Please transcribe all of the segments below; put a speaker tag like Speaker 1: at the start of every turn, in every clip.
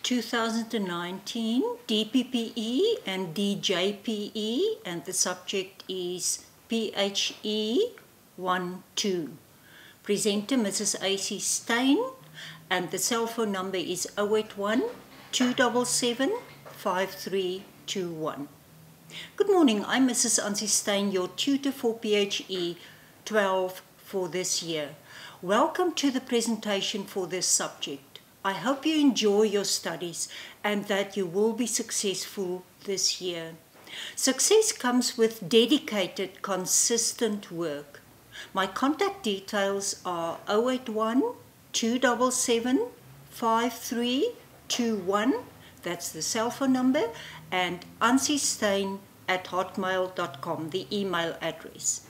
Speaker 1: 2019 DPPE and DJPE, and the subject is PHE12. Presenter Mrs. A.C. Stein, and the cell phone number is 081 277 5321. Good morning, I'm Mrs. A.C. Stein, your tutor for PHE12 for this year. Welcome to the presentation for this subject. I hope you enjoy your studies and that you will be successful this year. Success comes with dedicated, consistent work. My contact details are 081 277 5321, that's the cell phone number, and ancistein@hotmail.com, the email address.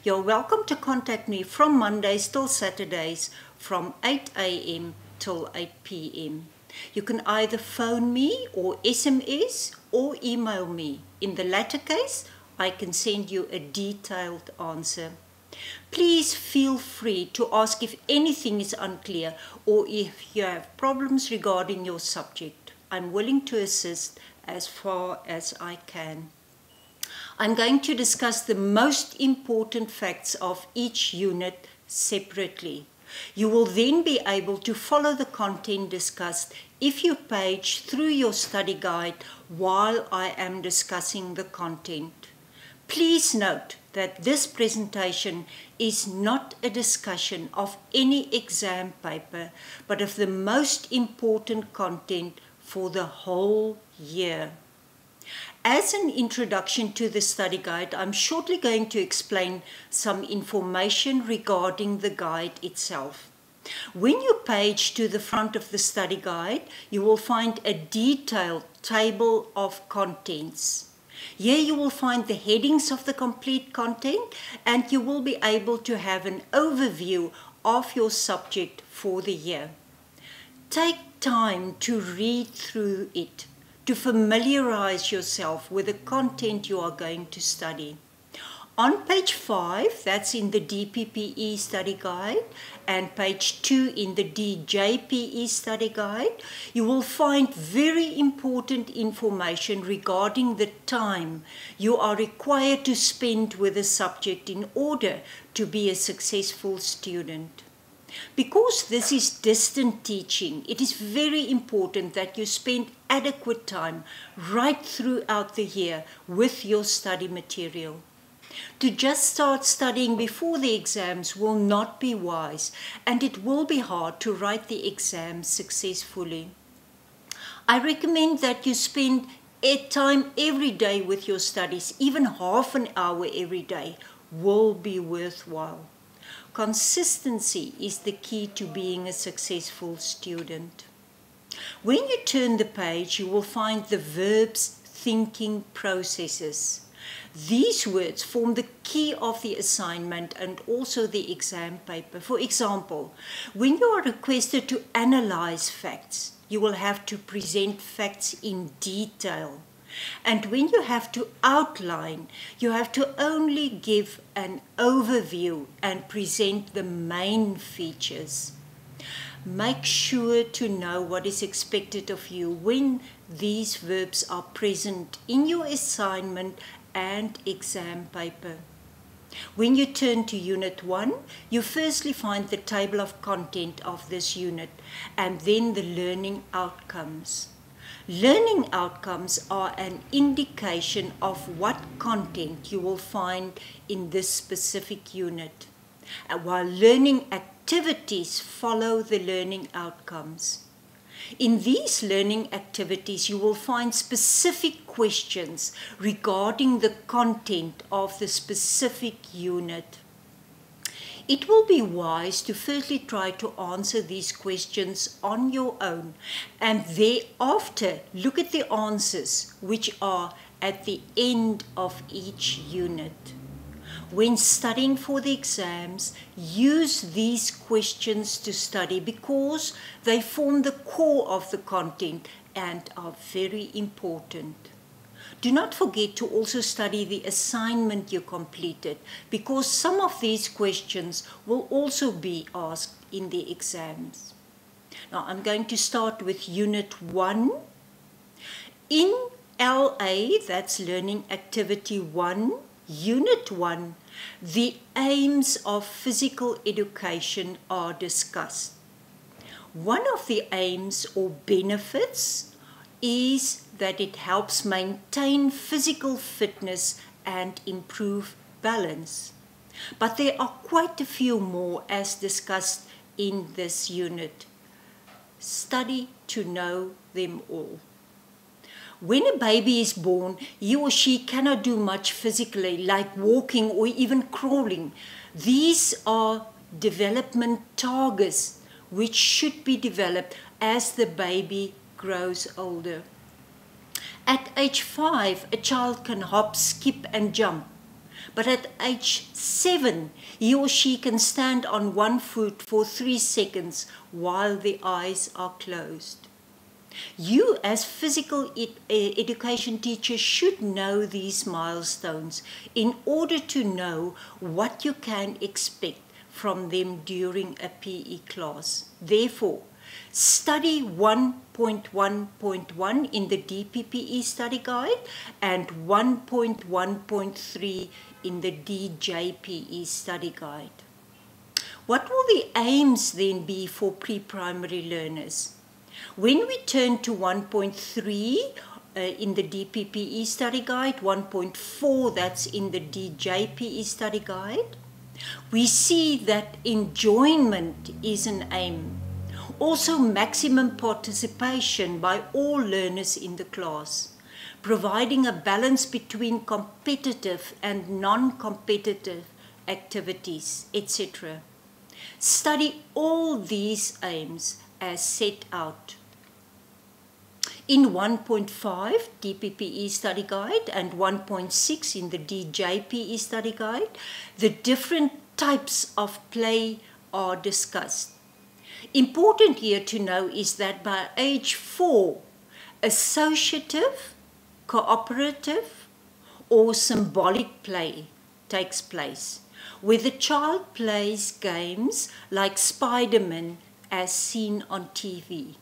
Speaker 1: You're welcome to contact me from Mondays till Saturdays from 8 a.m. till 8 p.m. You can either phone me or SMS or email me. In the latter case, I can send you a detailed answer. Please feel free to ask if anything is unclear or if you have problems regarding your subject. I'm willing to assist as far as I can. I'm going to discuss the most important facts of each unit separately. You will then be able to follow the content discussed if you page through your study guide while I am discussing the content. Please note that this presentation is not a discussion of any exam paper, but of the most important content for the whole year. As an introduction to the study guide, I'm shortly going to explain some information regarding the guide itself. When you page to the front of the study guide, you will find a detailed table of contents. Here you will find the headings of the complete content, and you will be able to have an overview of your subject for the year. Take time to read through it, to familiarize yourself with the content you are going to study. On page 5, that's in the DPPE study guide, and page 2 in the DJPE study guide, you will find very important information regarding the time you are required to spend with a subject in order to be a successful student. Because this is distant teaching, it is very important that you spend adequate time right throughout the year with your study material. To just start studying before the exams will not be wise, and it will be hard to write the exams successfully. I recommend that you spend time every day with your studies. Even half an hour every day will be worthwhile. Consistency is the key to being a successful student. When you turn the page, you will find the verbs thinking processes. These words form the key of the assignment and also the exam paper. For example, when you are requested to analyze facts, you will have to present facts in detail. And when you have to outline, you have to only give an overview and present the main features. Make sure to know what is expected of you when these verbs are present in your assignment and exam paper. When you turn to Unit 1, you firstly find the table of content of this unit and then the learning outcomes. Learning outcomes are an indication of what content you will find in this specific unit, while learning activities follow the learning outcomes. In these learning activities, you will find specific questions regarding the content of the specific unit. It will be wise to firstly try to answer these questions on your own, and thereafter look at the answers which are at the end of each unit. When studying for the exams, use these questions to study because they form the core of the content and are very important. Do not forget to also study the assignment you completed, because some of these questions will also be asked in the exams. Now I'm going to start with Unit 1. In LA, that's Learning Activity 1, Unit 1, the aims of physical education are discussed. One of the aims or benefits is that it helps maintain physical fitness and improve balance. But there are quite a few more as discussed in this unit. Study to know them all. When a baby is born, he or she cannot do much physically, like walking or even crawling. These are development targets which should be developed as the baby grows older. At age 5, a child can hop, skip and jump. But at age 7, he or she can stand on one foot for 3 seconds while the eyes are closed. You as physical education teachers should know these milestones in order to know what you can expect from them during a PE class. Therefore, study 1.1.1 in the DPPE study guide and 1.1.3 in the DJPE study guide. What will the aims then be for pre-primary learners? When we turn to 1.3 in the DPPE study guide, 1.4 that's in the DJPE study guide, we see that enjoyment is an aim. Also maximum participation by all learners in the class, providing a balance between competitive and non-competitive activities, etc. Study all these aims as set out. In 1.5 DPPE study guide and 1.6 in the DJPE study guide, the different types of play are discussed. Important here to know is that by age 4, associative, cooperative or symbolic play takes place, where the child plays games like Spider-Man as seen on TV.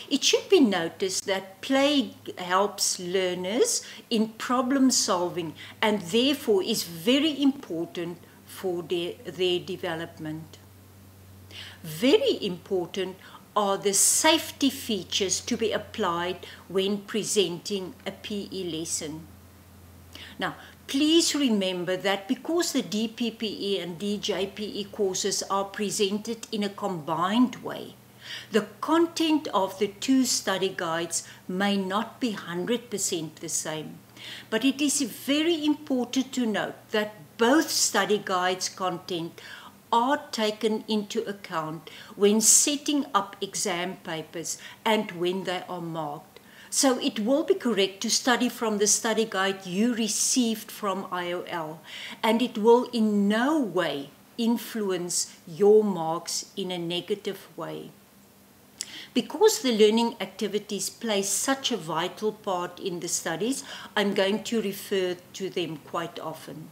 Speaker 1: It should be noticed that play helps learners in problem solving and therefore is very important for their development. Very important are the safety features to be applied when presenting a PE lesson. Now, please remember that because the DPPE and DJPE courses are presented in a combined way, the content of the two study guides may not be 100% the same. But it is very important to note that both study guides' content are taken into account when setting up exam papers and when they are marked. So it will be correct to study from the study guide you received from IOL, and it will in no way influence your marks in a negative way. Because the learning activities play such a vital part in the studies, I'm going to refer to them quite often.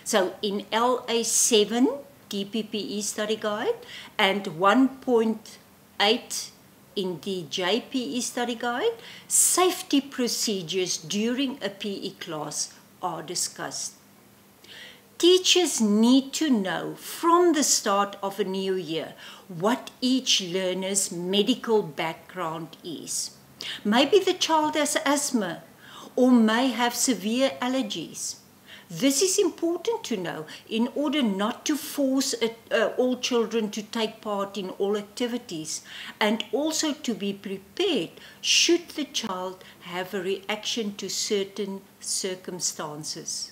Speaker 1: So in LA7 DPPE study guide and 1.8 in DJPE study guide, safety procedures during a PE class are discussed. Teachers need to know from the start of a new year what each learner's medical background is. Maybe the child has asthma or may have severe allergies. This is important to know in order not to force all children to take part in all activities, and also to be prepared should the child have a reaction to certain circumstances.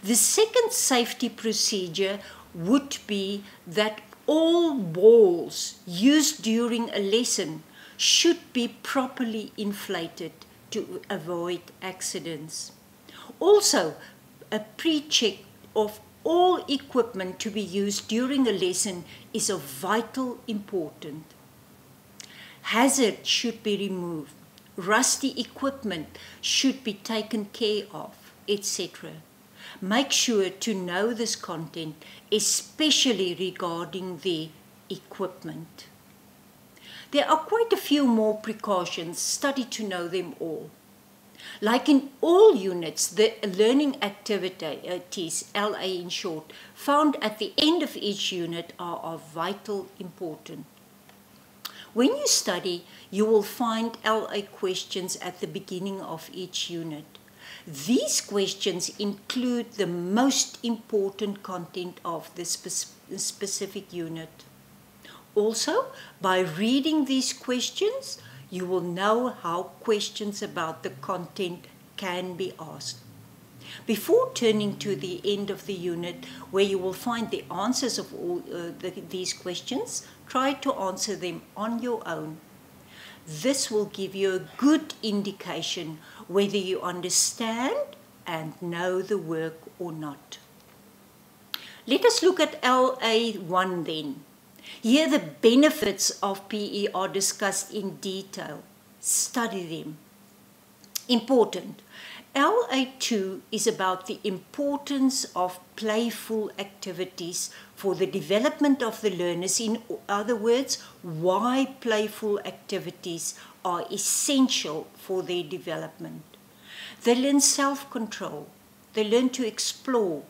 Speaker 1: The second safety procedure would be that all balls used during a lesson should be properly inflated to avoid accidents. Also, a pre-check of all equipment to be used during a lesson is of vital importance. Hazards should be removed, rusty equipment should be taken care of, etc. Make sure to know this content, especially regarding the equipment. There are quite a few more precautions. Study to know them all. Like in all units, the learning activities, LA in short, found at the end of each unit are of vital importance. When you study, you will find LA questions at the beginning of each unit. These questions include the most important content of the specific unit. Also, by reading these questions, you will know how questions about the content can be asked. Before turning to the end of the unit, where you will find the answers of all these questions, try to answer them on your own. This will give you a good indication whether you understand and know the work or not. Let us look at LA1 then. Here the benefits of PE are discussed in detail. Study them. Important. LA2 is about the importance of playful activities for the development of the learners. In other words, why playful activities are essential for their development. They learn self-control. They learn to explore,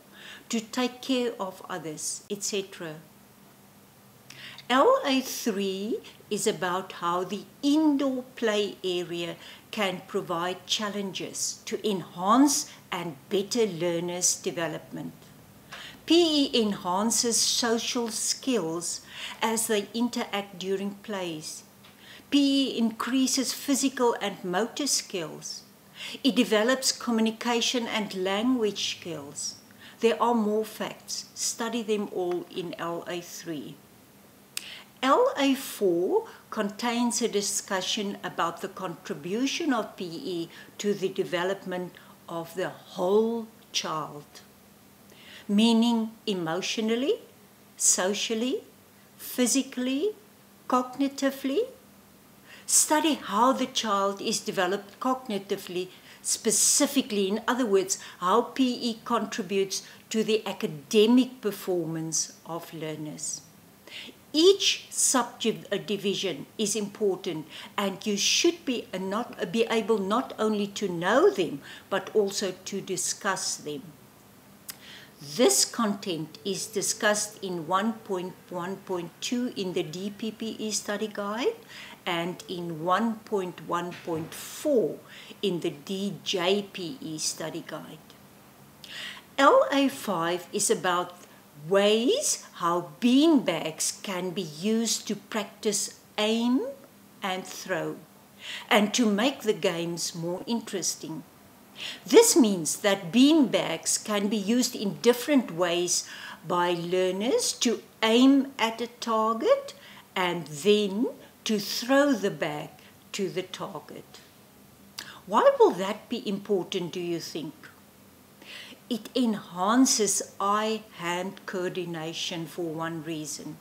Speaker 1: to take care of others, etc. LA3 is about how the indoor play area can provide challenges to enhance and better learners' development. PE enhances social skills as they interact during plays. PE increases physical and motor skills. It develops communication and language skills. There are more facts. Study them all in LA3. LA4 contains a discussion about the contribution of PE to the development of the whole child, meaning emotionally, socially, physically, cognitively. Study how the child is developed cognitively, specifically, in other words, how PE contributes to the academic performance of learners. Each subdivision is important, and you should be able not only to know them, but also to discuss them. This content is discussed in 1.1.2 in the DPPE study guide and in 1.1.4 in the DJPE study guide. LA5 is about ways how beanbags can be used to practice aim and throw and to make the games more interesting. This means that beanbags can be used in different ways by learners to aim at a target and then to throw the bag to the target. Why will that be important, do you think? It enhances eye-hand coordination for one reason.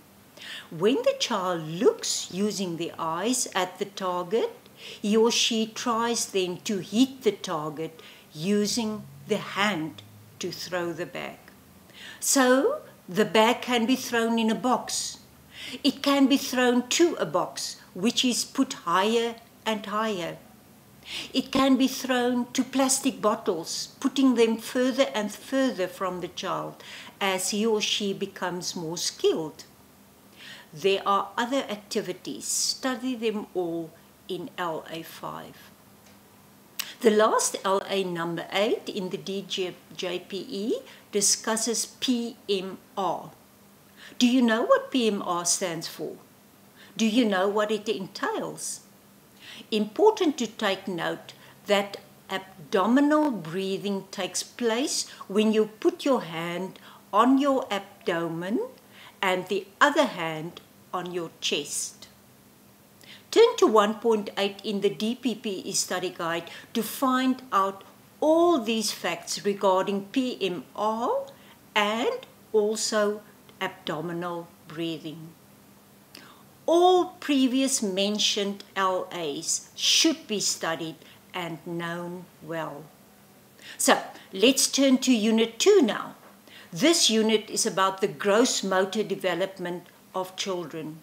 Speaker 1: When the child looks using the eyes at the target, he or she tries then to hit the target using the hand to throw the bag. So the bag can be thrown in a box. It can be thrown to a box, which is put higher and higher. It can be thrown to plastic bottles, putting them further and further from the child as he or she becomes more skilled. There are other activities. Study them all in LA5. The last LA number 8 in the DJPE discusses PMR. Do you know what PMR stands for? Do you know what it entails? Important to take note that abdominal breathing takes place when you put your hand on your abdomen and the other hand on your chest. Turn to 1.8 in the DPPE study guide to find out all these facts regarding PMR and also abdominal breathing. All previous mentioned LAs should be studied and known well. So, let's turn to Unit 2 now. This unit is about the gross motor development of children.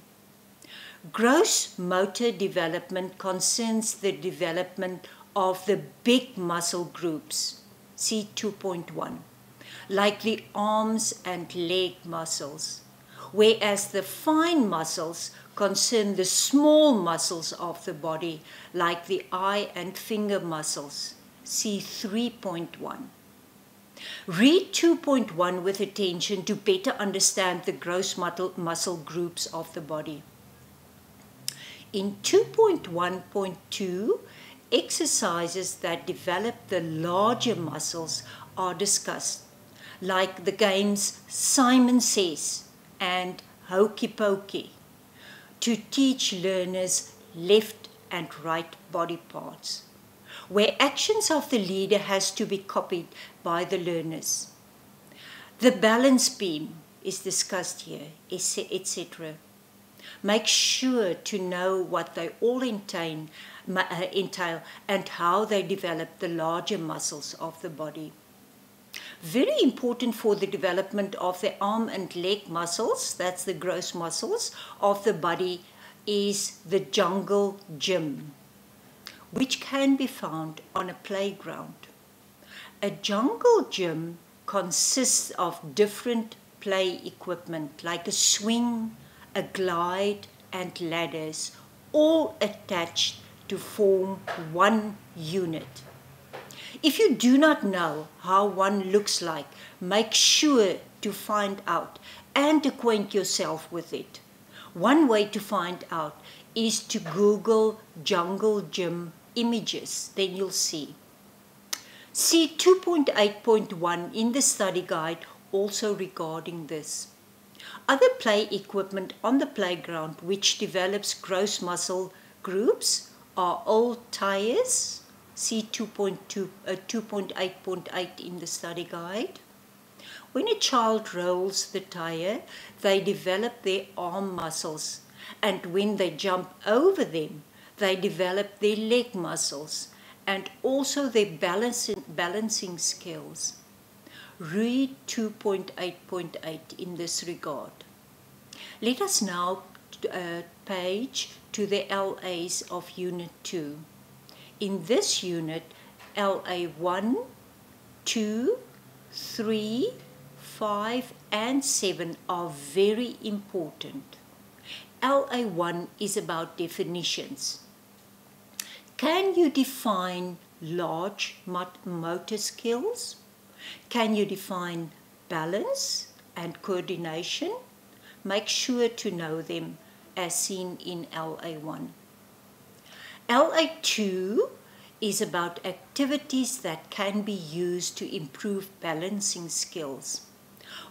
Speaker 1: Gross motor development concerns the development of the big muscle groups, see 2.1, like the arms and leg muscles, whereas the fine muscles concern the small muscles of the body, like the eye and finger muscles, see 3.1. Read 2.1 with attention to better understand the gross muscle groups of the body. In 2.1.2, exercises that develop the larger muscles are discussed, like the games Simon Says and Hokey Pokey, to teach learners left and right body parts, where actions of the leader has to be copied by the learners. The balance beam is discussed here, etc. Make sure to know what they all entail and how they develop the larger muscles of the body. Very important for the development of the arm and leg muscles, that's the gross muscles of the body, is the jungle gym, which can be found on a playground. A jungle gym consists of different play equipment like a swing, a glide and ladders, all attached to form one unit. If you do not know how one looks like, make sure to find out and acquaint yourself with it. One way to find out is to Google jungle gym images, then you'll see. See 2.8.1 in the study guide also regarding this. Other play equipment on the playground which develops gross muscle groups are old tires, see 2.8.8 in the study guide. When a child rolls the tire, they develop their arm muscles, and when they jump over them, they develop their leg muscles and also their balancing skills. Read 2.8.8 in this regard. Let us now page to the LAs of Unit 2. In this unit, LA 1, 2, 3, 5 and 7 are very important. LA 1 is about definitions. Can you define large motor skills? Can you define balance and coordination? Make sure to know them as seen in LA1. LA2 is about activities that can be used to improve balancing skills.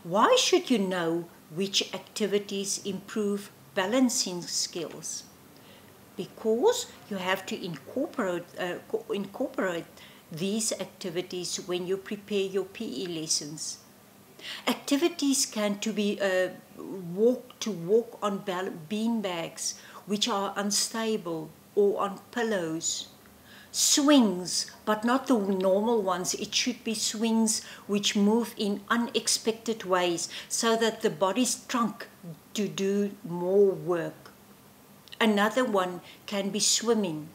Speaker 1: Why should you know which activities improve balancing skills? Because you have to incorporate these activities when you prepare your PE lessons. Activities can be walk on bean bags which are unstable, or on pillows. Swings, but not the normal ones. It should be swings which move in unexpected ways so that the body's trunk to do more work. Another one can be swimming.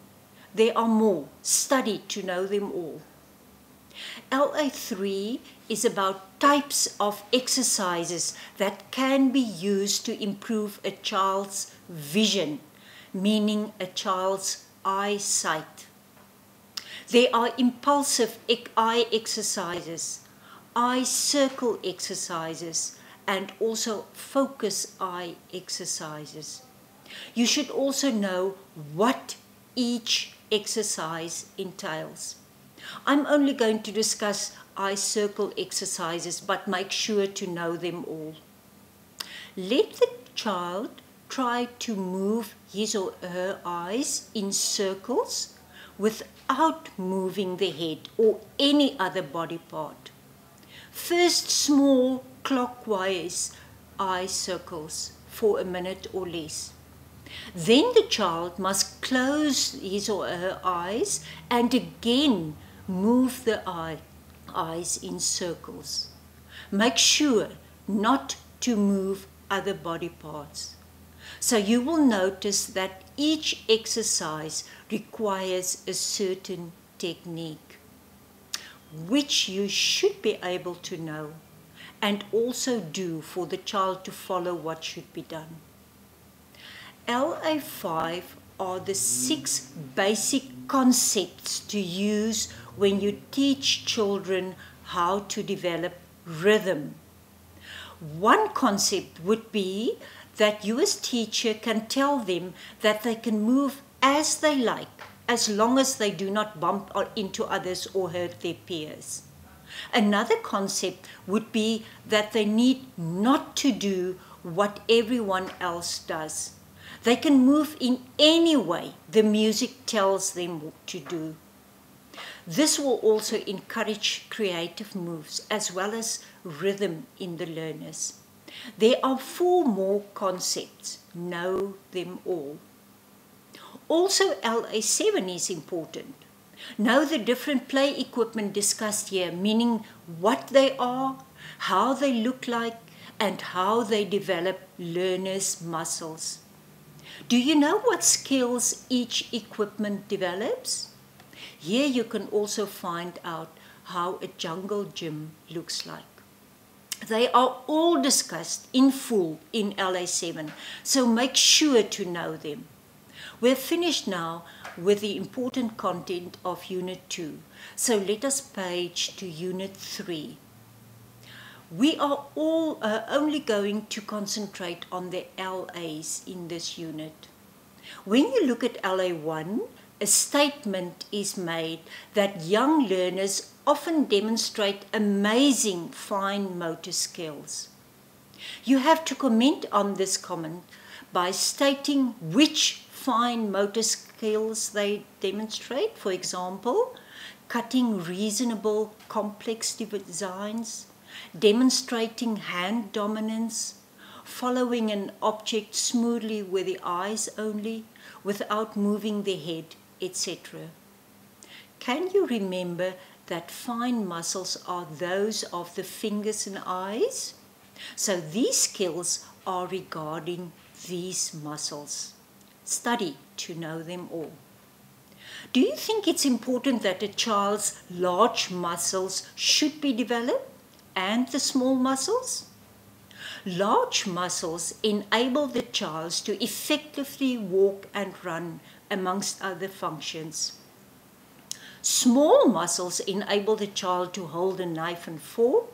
Speaker 1: There are more. Study to know them all. LA3 is about types of exercises that can be used to improve a child's vision, meaning a child's eyesight. There are impulsive eye exercises, eye circle exercises, and also focus eye exercises. You should also know what each exercise entails. I'm only going to discuss eye circle exercises, but make sure to know them all. Let the child try to move his or her eyes in circles without moving the head or any other body part. First, small clockwise eye circles for a minute or less. Then the child must close his or her eyes and again move the eyes in circles. Make sure not to move other body parts. So you will notice that each exercise requires a certain technique, which you should be able to know and also do for the child to follow what should be done. LA5 are the 6 basic concepts to use when you teach children how to develop rhythm. One concept would be that you as teacher can tell them that they can move as they like, as long as they do not bump into others or hurt their peers. Another concept would be that they need not to do what everyone else does. They can move in any way the music tells them to do. This will also encourage creative moves as well as rhythm in the learners. There are 4 more concepts. Know them all. Also, LA7 is important. Know the different play equipment discussed here, meaning what they are, how they look like, and how they develop learners' muscles. Do you know what skills each equipment develops? Here you can also find out how a jungle gym looks like. They are all discussed in full in LA7, so make sure to know them. We're finished now with the important content of Unit 2, so let us page to Unit 3. We are all only going to concentrate on the LAs in this unit. When you look at LA1, a statement is made that young learners often demonstrate amazing fine motor skills. You have to comment on this comment by stating which fine motor skills they demonstrate. For example, cutting reasonable complex designs, demonstrating hand dominance, following an object smoothly with the eyes only, without moving the head, etc. Can you remember that fine muscles are those of the fingers and eyes? So these skills are regarding these muscles. Study to know them all. Do you think it's important that a child's large muscles should be developed and the small muscles? Large muscles enable the child to effectively walk and run, amongst other functions. Small muscles enable the child to hold a knife and fork,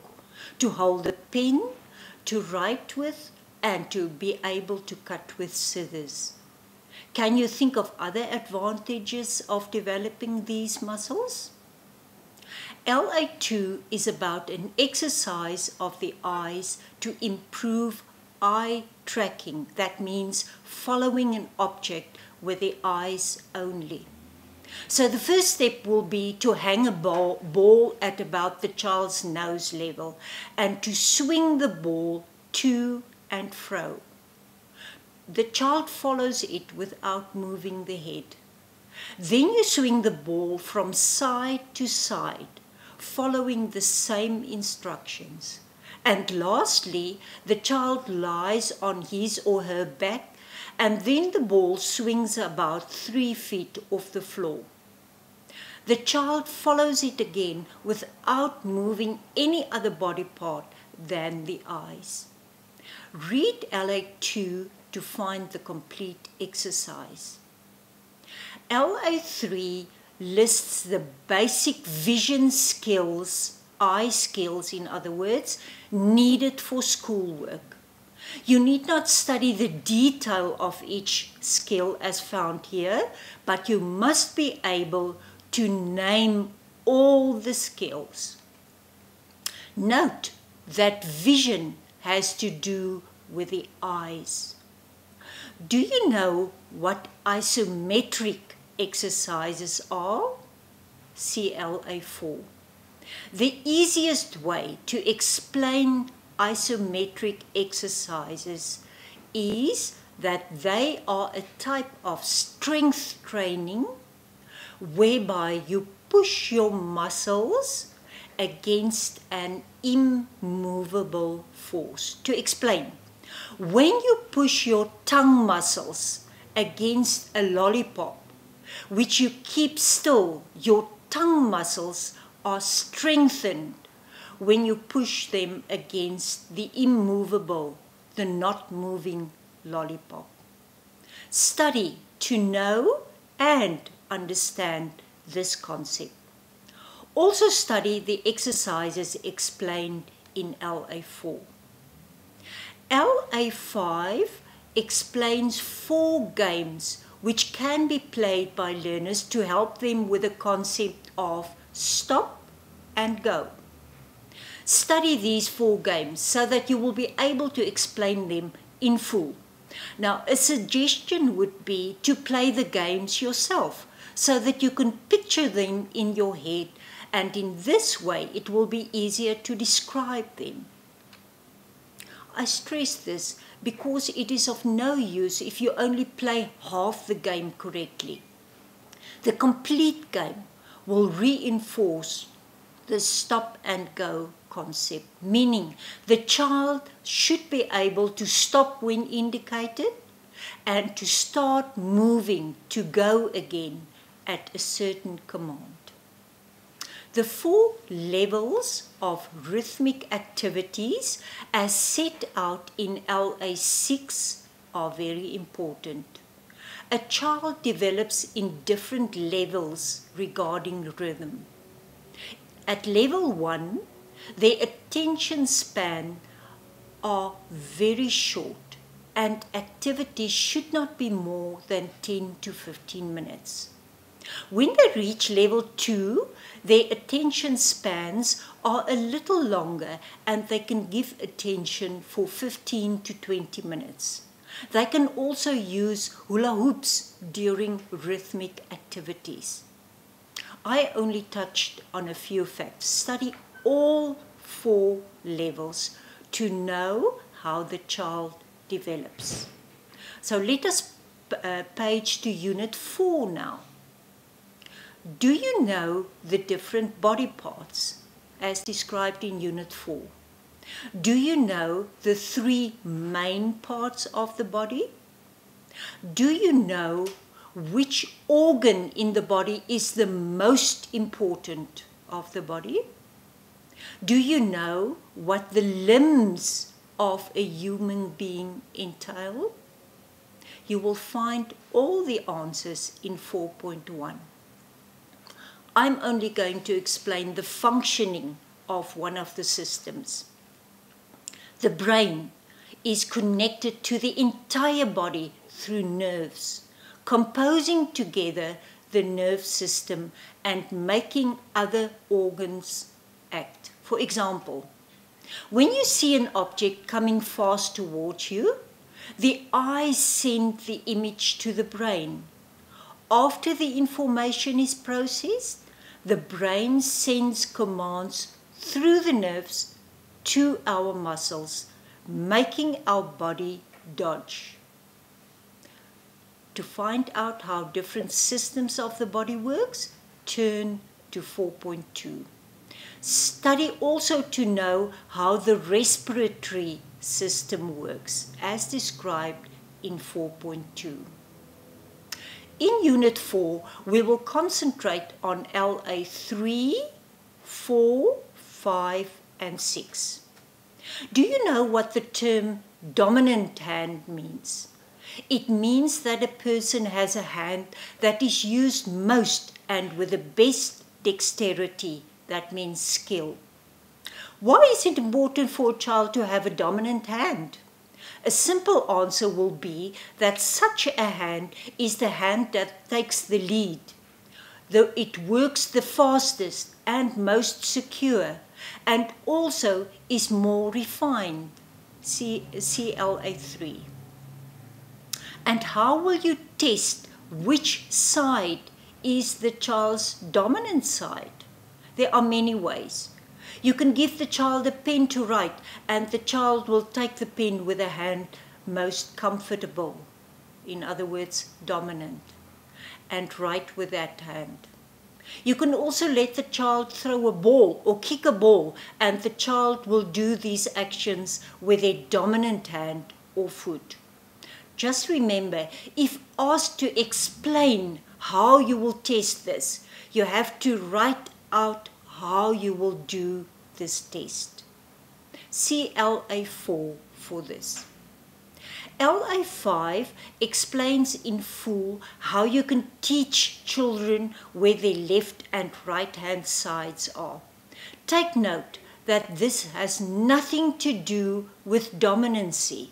Speaker 1: to hold a pen, to write with, and to be able to cut with scissors. Can you think of other advantages of developing these muscles? LA2 is about an exercise of the eyes to improve eye tracking. That means following an object with the eyes only. So the first step will be to hang a ball at about the child's nose level and to swing the ball to and fro. The child follows it without moving the head. Then you swing the ball from side to side, following the same instructions. And lastly, the child lies on his or her back, and then the ball swings about 3 feet off the floor. The child follows it again without moving any other body part than the eyes. Read LA2 to find the complete exercise. LA3 lists the basic vision skills, eye skills in other words, needed for schoolwork. You need not study the detail of each skill as found here, but you must be able to name all the skills. Note that vision has to do with the eyes. Do you know what isometric exercises are? CLA4. The easiest way to explain isometric exercises is that they are a type of strength training whereby you push your muscles against an immovable force. To explain, When you push your tongue muscles against a lollipop, which you keep still, your tongue muscles are strengthened when you push them against the immovable, the not moving lollipop. Study to know and understand this concept. Also study the exercises explained in LA4. LA5 explains 4 games which can be played by learners to help them with the concept of stop and go. Study these 4 games so that you will be able to explain them in full. Now, a suggestion would be to play the games yourself so that you can picture them in your head, and in this way it will be easier to describe them. I stress this because it is of no use if you only play half the game correctly. The complete game will reinforce the stop and go concept, meaning the child should be able to stop when indicated and to start moving to go again at a certain command. The 4 levels of rhythmic activities as set out in LA6 are very important. A child develops in different levels regarding rhythm. At level 1, their attention span are very short and activities should not be more than 10 to 15 minutes. When they reach level 2, their attention spans are a little longer and they can give attention for 15 to 20 minutes. They can also use hula hoops during rhythmic activities. I only touched on a few facts. Study all 4 levels to know how the child develops. So let us page to Unit 4 now. Do you know the different body parts as described in Unit 4? Do you know the 3 main parts of the body? Do you know which organ in the body is the most important of the body? Do you know what the limbs of a human being entail? You will find all the answers in 4.1. I'm only going to explain the functioning of one of the systems. The brain is connected to the entire body through nerves, composing together the nerve system and making other organs act. For example, when you see an object coming fast towards you, the eyes send the image to the brain. After the information is processed, the brain sends commands through the nerves to our muscles, making our body dodge. To find out how different systems of the body works, turn to 4.2. Study also to know how the respiratory system works, as described in 4.2. In Unit 4, we will concentrate on LA3, 4, 5, and 6. Do you know what the term dominant hand means? It means that a person has a hand that is used most and with the best dexterity. That means skill. Why is it important for a child to have a dominant hand? A simple answer will be that such a hand is the hand that takes the lead, though it works the fastest and most secure, and also is more refined, CLA3. And how will you test which side is the child's dominant side? There are many ways. You can give the child a pen to write, and the child will take the pen with a hand most comfortable, in other words, dominant, and write with that hand. You can also let the child throw a ball or kick a ball, and the child will do these actions with their dominant hand or foot. Just remember, if asked to explain how you will test this, you have to write out how you will do this test. See LA4 for this. LA5 explains in full how you can teach children where their left and right hand sides are. Take note that this has nothing to do with dominancy.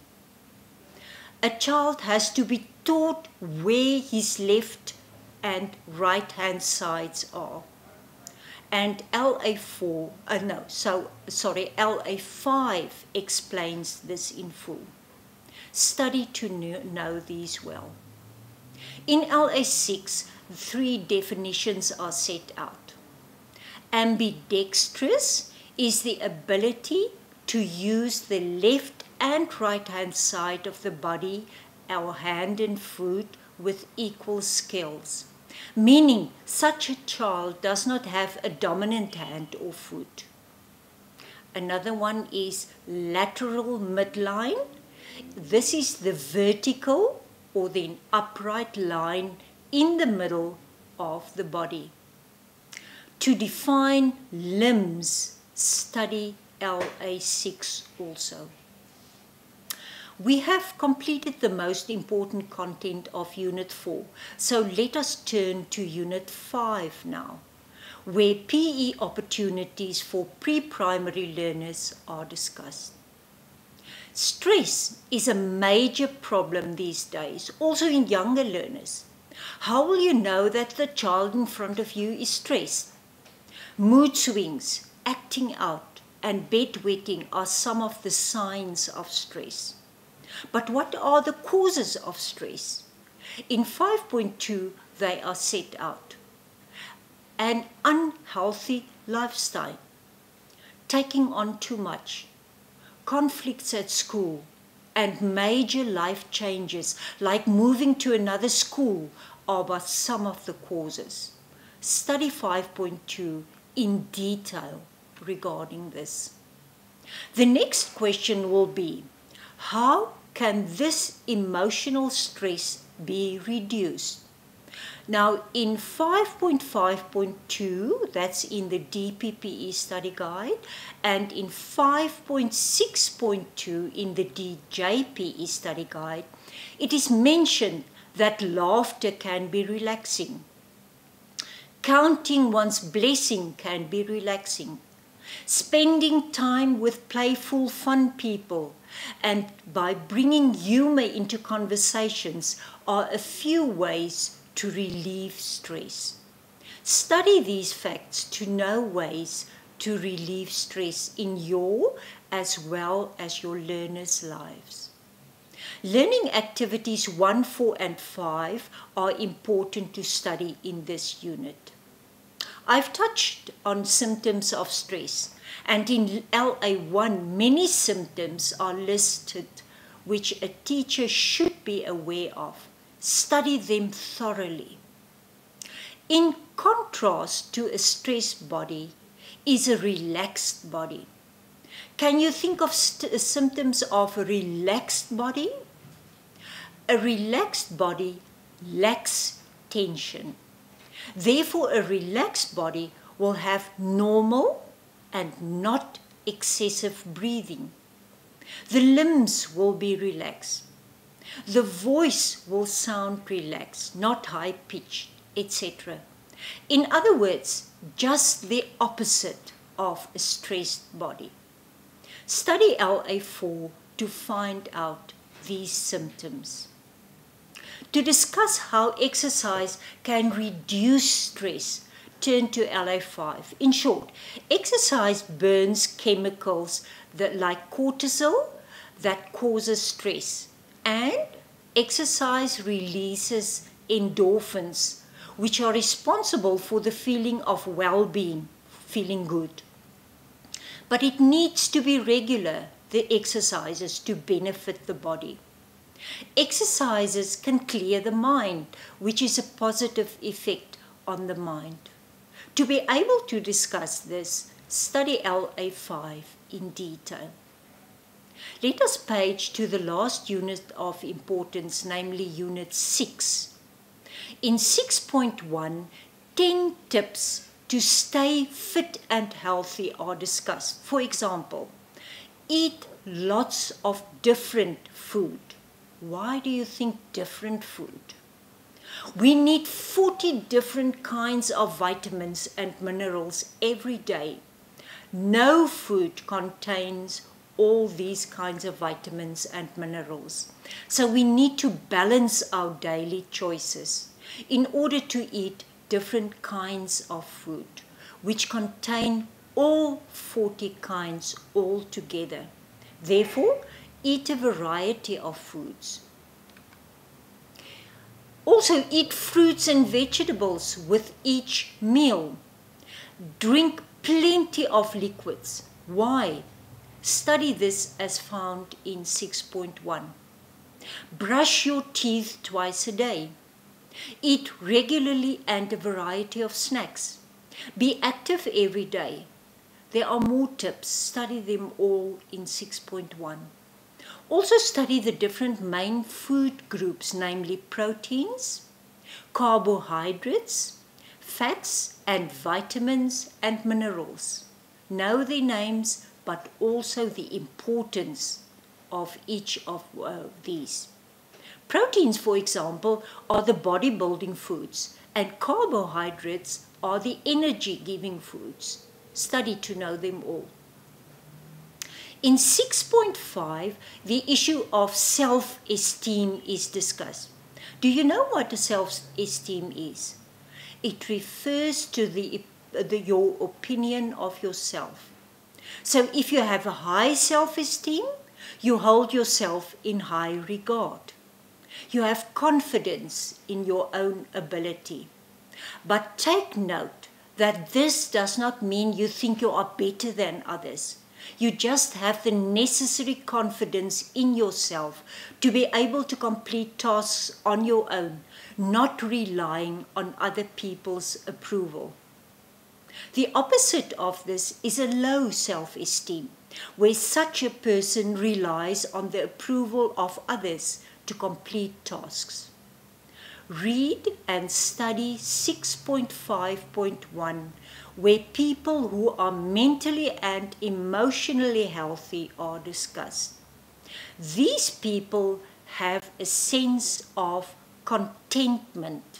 Speaker 1: A child has to be taught where his left and right hand sides are. And LA5 explains this in full. Study to know these well. In LA6, 3 definitions are set out. Ambidextrous is the ability to use the left and right hand side of the body, our hand and foot, with equal skills, meaning such a child does not have a dominant hand or foot. Another one is lateral midline. This is the vertical or the upright line in the middle of the body. To define limbs, study LA6 also. We have completed the most important content of Unit 4, so let us turn to Unit 5 now, where PE opportunities for pre-primary learners are discussed. Stress is a major problem these days, also in younger learners. How will you know that the child in front of you is stressed? Mood swings, acting out, and bedwetting are some of the signs of stress. But what are the causes of stress? In 5.2, they are set out. An unhealthy lifestyle, taking on too much, conflicts at school, and major life changes like moving to another school are but some of the causes. Study 5.2 in detail regarding this. The next question will be, how can this emotional stress be reduced? Now in 5.5.2, that's in the DPPE study guide, and in 5.6.2 in the DJPE study guide, it is mentioned that laughter can be relaxing. Counting one's blessing can be relaxing. Spending time with playful, fun people and by bringing humor into conversations are a few ways to relieve stress. Study these facts to know ways to relieve stress in your as well as your learners' lives. Learning activities 1, 4, and 5 are important to study in this unit. I've touched on symptoms of stress, and in LA1 many symptoms are listed which a teacher should be aware of. Study them thoroughly. In contrast to a stressed body is a relaxed body. Can you think of symptoms of a relaxed body? A relaxed body lacks tension. Therefore, a relaxed body will have normal and not excessive breathing. The limbs will be relaxed. The voice will sound relaxed, not high-pitched, etc. In other words, just the opposite of a stressed body. Study LA4 to find out these symptoms. To discuss how exercise can reduce stress, turn to LA5. In short, exercise burns chemicals like cortisol that causes stress, and exercise releases endorphins, which are responsible for the feeling of well-being, feeling good. But it needs to be regular, the exercises, to benefit the body. Exercises can clear the mind, which is a positive effect on the mind. To be able to discuss this, study LA5 in detail. Let us page to the last unit of importance, namely Unit 6. In 6.1, 10 tips to stay fit and healthy are discussed. For example, eat lots of different food. Why do you think different food? We need 40 different kinds of vitamins and minerals every day. No food contains all these kinds of vitamins and minerals. So we need to balance our daily choices in order to eat different kinds of food, which contain all 40 kinds all together. Therefore, eat a variety of foods. Also, eat fruits and vegetables with each meal. Drink plenty of liquids. Why? Study this as found in 6.1. Brush your teeth twice a day. Eat regularly and a variety of snacks. Be active every day. There are more tips. Study them all in 6.1. Also study the different main food groups, namely proteins, carbohydrates, fats, and vitamins and minerals. Know their names, but also the importance of each of these. Proteins, for example, are the bodybuilding foods, and carbohydrates are the energy-giving foods. Study to know them all. In 6.5, the issue of self-esteem is discussed. Do you know what a self-esteem is? It refers to your opinion of yourself. So if you have a high self-esteem, you hold yourself in high regard. You have confidence in your own ability. But take note that this does not mean you think you are better than others. You just have the necessary confidence in yourself to be able to complete tasks on your own, not relying on other people's approval. The opposite of this is a low self-esteem, where such a person relies on the approval of others to complete tasks. Read and study 6.5.1, where people who are mentally and emotionally healthy are discussed. These people have a sense of contentment.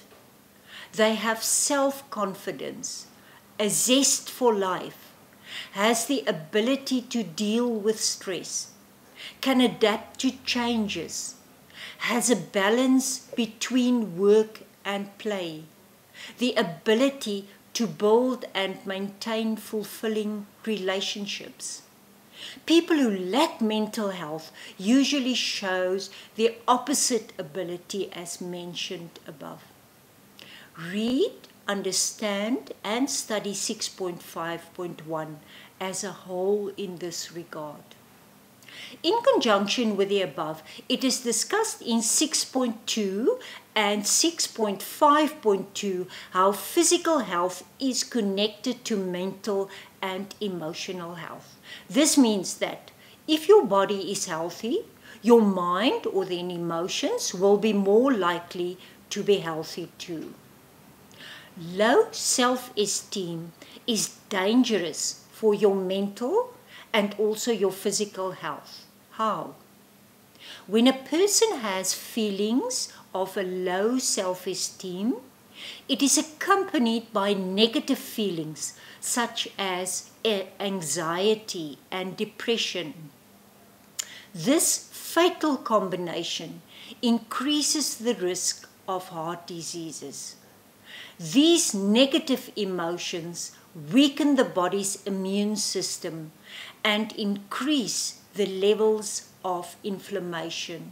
Speaker 1: They have self-confidence, a zest for life, has the ability to deal with stress, can adapt to changes, has a balance between work and play, the ability to build and maintain fulfilling relationships. People who lack mental health usually shows the opposite ability as mentioned above. Read, understand, and study 6.5.1 as a whole in this regard. In conjunction with the above, it is discussed in 6.2 and 6.5.2 how physical health is connected to mental and emotional health. This means that if your body is healthy, your mind or then emotions will be more likely to be healthy too. Low self-esteem is dangerous for your mental and also your physical health. How? When a person has feelings of a low self-esteem, it is accompanied by negative feelings such as anxiety and depression. This fatal combination increases the risk of heart diseases. These negative emotions weaken the body's immune system and increase the levels of inflammation.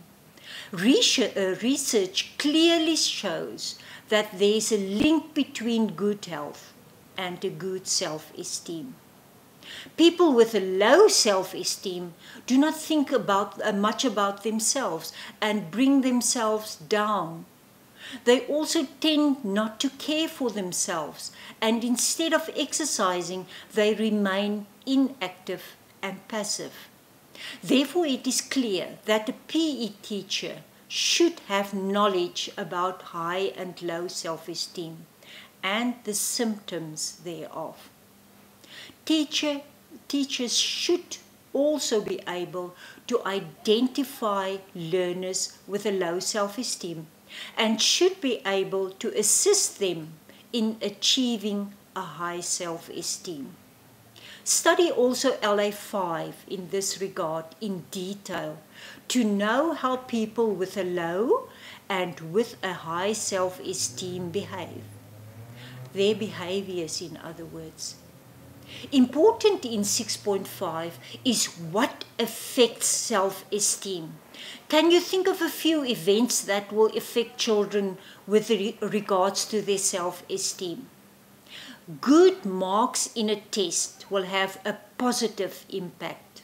Speaker 1: Research clearly shows that there is a link between good health and a good self-esteem. People with a low self-esteem do not think much about themselves and bring themselves down. They also tend not to care for themselves, and instead of exercising, they remain inactive and passive. Therefore, it is clear that a PE teacher should have knowledge about high and low self-esteem and the symptoms thereof. Teachers should also be able to identify learners with a low self-esteem and should be able to assist them in achieving a high self-esteem. Study also LA5 in this regard in detail to know how people with a low and with a high self-esteem behave. Their behaviors, in other words. Important in 6.5 is what affects self-esteem. Can you think of a few events that will affect children with regards to their self-esteem? Good marks in a test will have a positive impact.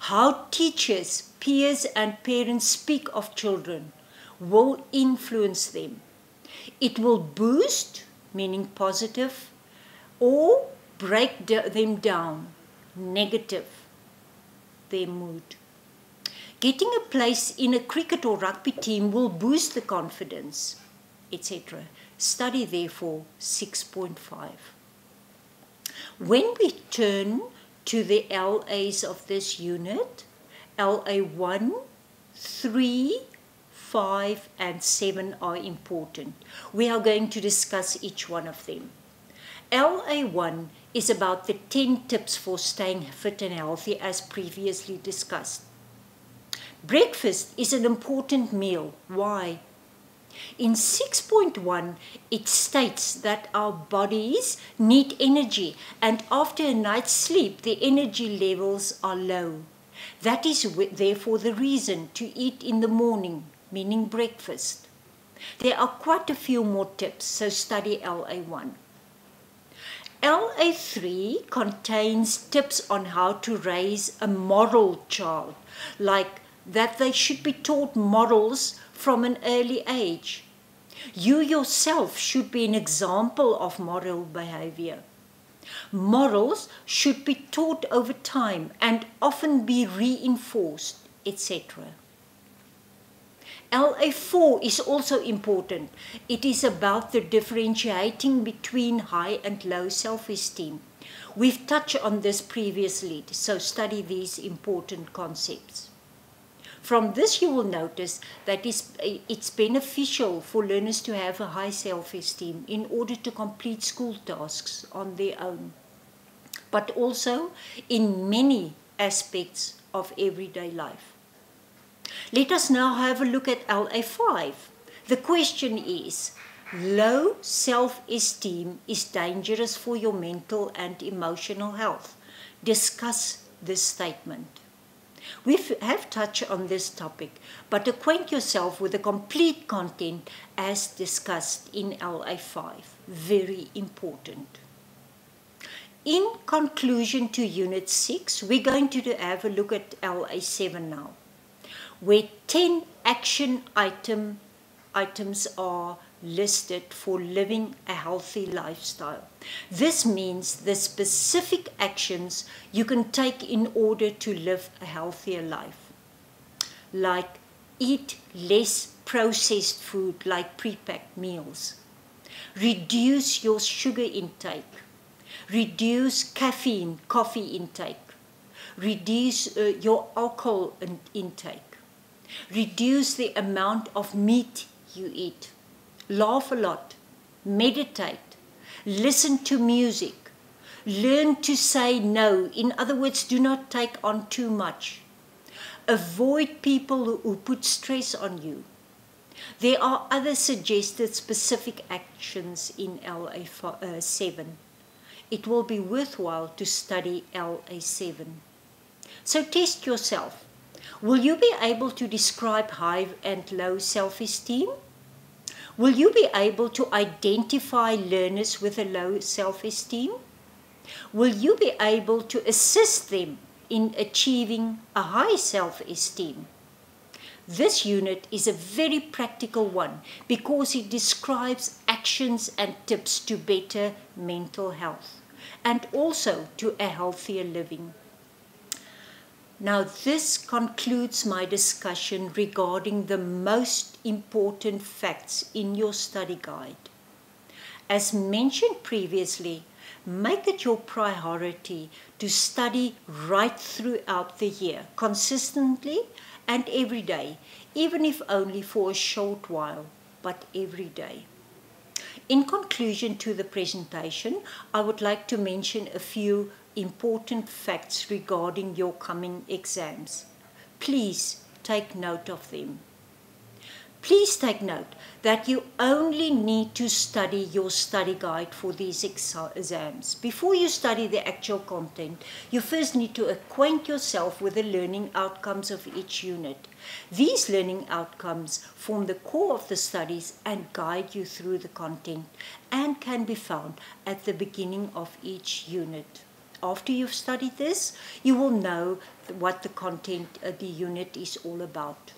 Speaker 1: How teachers, peers, and parents speak of children will influence them. It will boost, meaning positive, or break them down, negative, their mood. Getting a place in a cricket or rugby team will boost the confidence, etc. Study, therefore, 6.5. When we turn to the LAs of this unit, LA1, 3, 5, and 7 are important. We are going to discuss each one of them. LA1 is about the 10 tips for staying fit and healthy as previously discussed. Breakfast is an important meal. Why? In 6.1, it states that our bodies need energy, and after a night's sleep, the energy levels are low. That is therefore the reason to eat in the morning, meaning breakfast. There are quite a few more tips, so study LA1. LA3 contains tips on how to raise a moral child, like that they should be taught morals from an early age. You yourself should be an example of moral behavior. Morals should be taught over time and often be reinforced, etc. LA4 is also important. It is about the differentiating between high and low self-esteem. We've touched on this previously, so study these important concepts. From this, you will notice that it's beneficial for learners to have a high self-esteem in order to complete school tasks on their own, but also in many aspects of everyday life. Let us now have a look at LA5. The question is, low self-esteem is dangerous for your mental and emotional health. Discuss this statement. We have touched on this topic, but acquaint yourself with the complete content as discussed in LA5. Very important. In conclusion to Unit 6, we're going to have a look at LA7 now, where 10 action items are listed for living a healthy lifestyle. This means the specific actions you can take in order to live a healthier life, like eat less processed food like pre-packed meals, reduce your sugar intake, reduce caffeine, coffee intake, reduce your alcohol intake, reduce the amount of meat you eat, laugh a lot, meditate, listen to music, learn to say no. In other words, do not take on too much. Avoid people who put stress on you. There are other suggested specific actions in LA7. It will be worthwhile to study LA7. So test yourself. Will you be able to describe high and low self-esteem? Will you be able to identify learners with a low self-esteem? Will you be able to assist them in achieving a high self-esteem? This unit is a very practical one because it describes actions and tips to better mental health and also to a healthier living. Now, this concludes my discussion regarding the most important facts in your study guide. As mentioned previously, make it your priority to study right throughout the year, consistently and every day, even if only for a short while, but every day. In conclusion to the presentation, I would like to mention a few important facts regarding your coming exams. Please take note of them. Please take note that you only need to study your study guide for these exams. Before you study the actual content, you first need to acquaint yourself with the learning outcomes of each unit. These learning outcomes form the core of the studies and guide you through the content and can be found at the beginning of each unit. After you've studied this, you will know what the content of the unit is all about.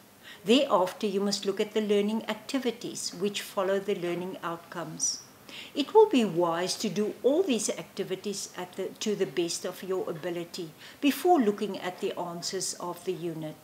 Speaker 1: Thereafter, you must look at the learning activities which follow the learning outcomes. It will be wise to do all these activities to the best of your ability before looking at the answers of the unit.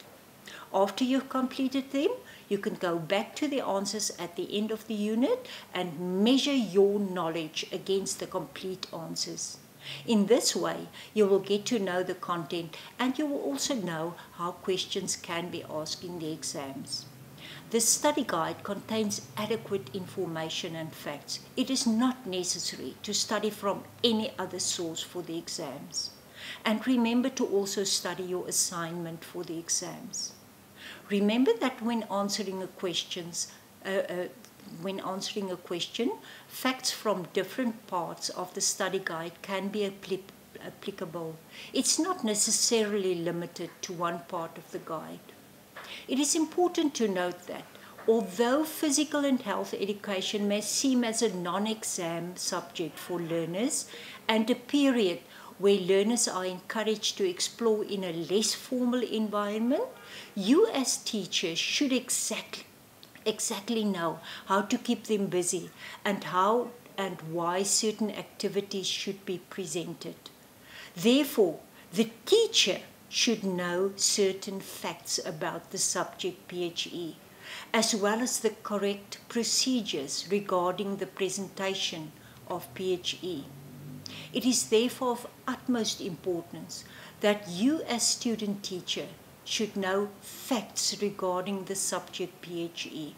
Speaker 1: After you've completed them, you can go back to the answers at the end of the unit and measure your knowledge against the complete answers. In this way, you will get to know the content and you will also know how questions can be asked in the exams. The study guide contains adequate information and facts. It is not necessary to study from any other source for the exams. And remember to also study your assignment for the exams. Remember that when answering a question, facts from different parts of the study guide can be applicable. It's not necessarily limited to one part of the guide. It is important to note that although physical and health education may seem as a non-exam subject for learners and a period where learners are encouraged to explore in a less formal environment, you as teachers should exactly know how to keep them busy and how and why certain activities should be presented. Therefore, the teacher should know certain facts about the subject PHE, as well as the correct procedures regarding the presentation of PHE. It is therefore of utmost importance that you as student teacher should know facts regarding the subject PHE.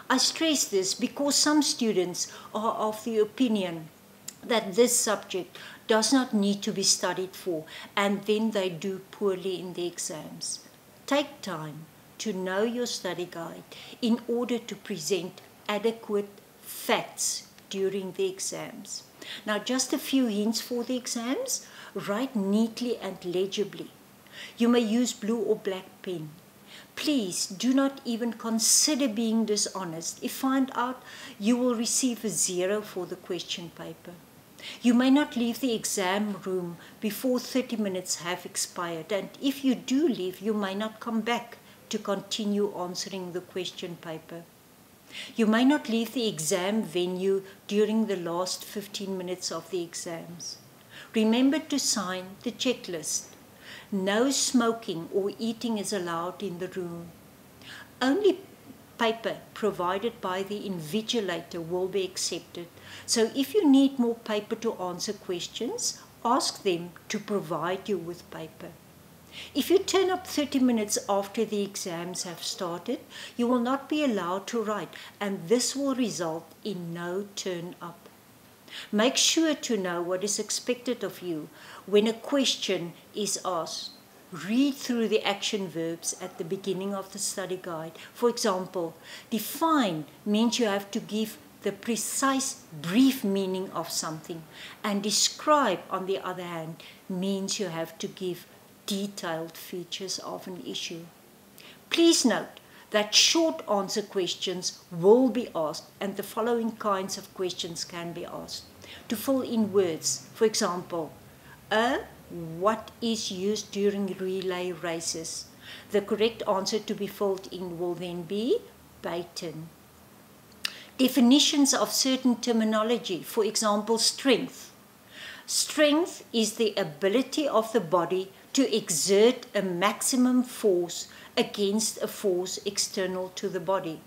Speaker 1: I stress this because some students are of the opinion that this subject does not need to be studied for and then they do poorly in the exams. Take time to know your study guide in order to present adequate facts during the exams. Now, just a few hints for the exams. Write neatly and legibly. You may use blue or black pen. Please do not even consider being dishonest. If found out, you will receive a 0 for the question paper. You may not leave the exam room before 30 minutes have expired, and if you do leave, you may not come back to continue answering the question paper. You may not leave the exam venue during the last 15 minutes of the exams. Remember to sign the checklist. No smoking or eating is allowed in the room. Only paper provided by the invigilator will be accepted. So if you need more paper to answer questions, ask them to provide you with paper. If you turn up 30 minutes after the exams have started, you will not be allowed to write, and this will result in no turn up. Make sure to know what is expected of you when a question is asked. Read through the action verbs at the beginning of the study guide. For example, define means you have to give the precise, brief meaning of something, and describe, on the other hand, means you have to give detailed features of an issue. Please note that short answer questions will be asked, and the following kinds of questions can be asked. To fill in words, for example, what is used during relay races? The correct answer to be filled in will then be baton. Definitions of certain terminology, for example, strength. Strength is the ability of the body to exert a maximum force against a force external to the body.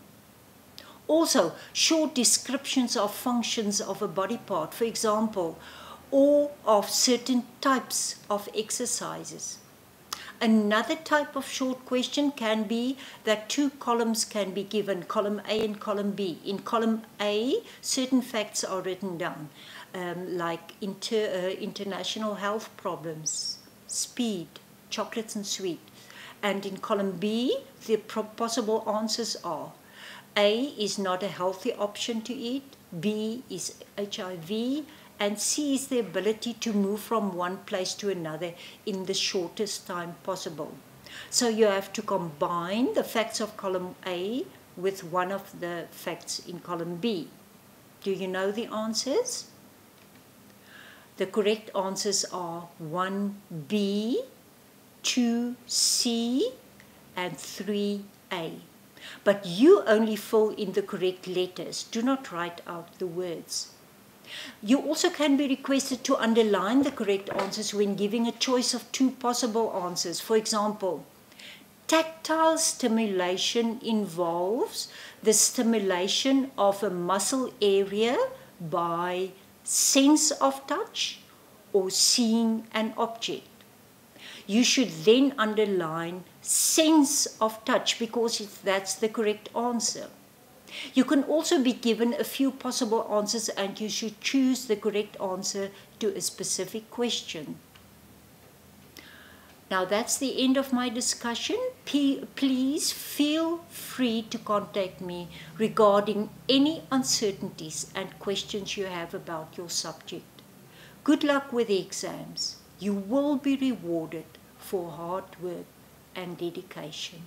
Speaker 1: Also, short descriptions of functions of a body part, for example, or of certain types of exercises. Another type of short question can be that two columns can be given, column A and column B. In column A, certain facts are written down, like international health problems, speed, chocolates and sweets. And in column B, the possible answers are: A is not a healthy option to eat, B is HIV, and C is the ability to move from one place to another in the shortest time possible. So you have to combine the facts of column A with one of the facts in column B. Do you know the answers? The correct answers are 1B, 2C, and 3A. But you only fill in the correct letters. Do not write out the words. You also can be requested to underline the correct answers when giving a choice of two possible answers. For example, tactile stimulation involves the stimulation of a muscle area by sense of touch or seeing an object. You should then underline sense of touch because that's the correct answer. You can also be given a few possible answers and you should choose the correct answer to a specific question. Now that's the end of my discussion. Please feel free to contact me regarding any uncertainties and questions you have about your subject. Good luck with the exams. You will be rewarded for hard work and dedication.